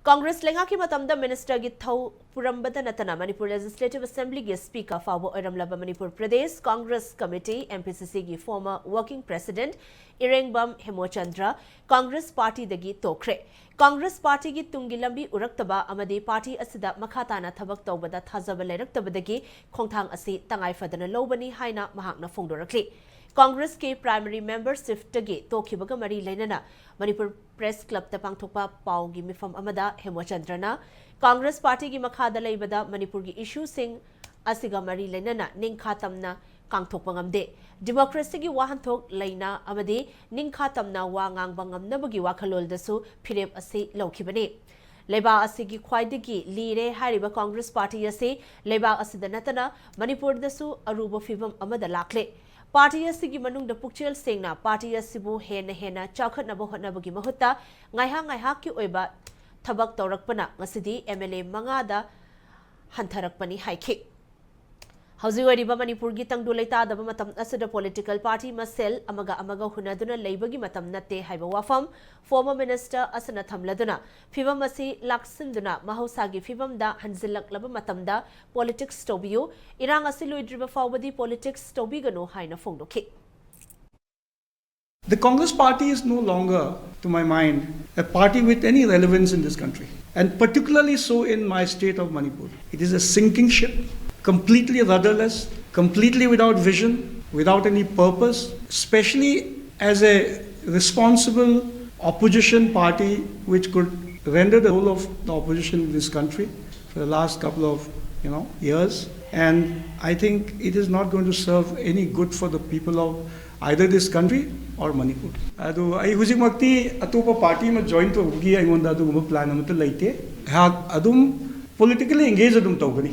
Congress lenga ki matamda Minister gi thau purambada natana Manipur Legislative Assembly gi Speaker Fabo Iramlaba Manipur Pradesh Congress Committee Mpcc gi former Working President Irengbam Hemochandra Congress Party dagi tokre Congress Party gi tungi lambi uraktaba amadi party asida makhatana thabak tawbada thajaba leraktabadagi khongthang asi tangai fadana lobani haina mahakna phongdorakli Congress ke primary membership tagi tokhibaga mari lainana Manipur Press Club ta pangthokpa paugi mifam amada Hemochandrana Congress Party gi makhada leibada Manipur gi issue sing asiga mari lainana ningkhatamna kangthokpa ngamde democracy gi wahanthok laina amadi ningkhatamna wa ngangbang ngamnabagi wakhalol dasu phirep asi lokhibani Leba asigi khwaidigi lire hariba Congress Party ase leba asida natana Manipur dasu aruba fibam amada lakle Party asigi manungda pukchel sengna party asibu hena chakhatnaba hotnabagi mahutta ngaiha ki oiba thabak tawrakpana ngasidi MLA mangada hantharakpani haikhi Hausi wariba Manipur gi tangdu leita daba matam asida political party masel amaga hunaduna leibagi matam natte haiba wafam former minister asana thamladuna fibam asi laksinduna mahausagi fibam da hanzilak laba matamda politics tobiyu irang asi loidriba fawbadi politics tobigano haina phongdokhi The Congress party is no longer, to my mind, a party with any relevance in this country, and particularly so in my state of Manipur. It is a sinking ship, completely rudderless, completely without vision, without any purpose, especially as a responsible opposition party which could render the role of the opposition in this country for the last couple of years. And I think it is not going to serve any good for the people of either this country or Manipur. Ado ai hujik makti atopa party ma join to hogi ai monda adu plan amata leite ha adum politically engaged adum tawgani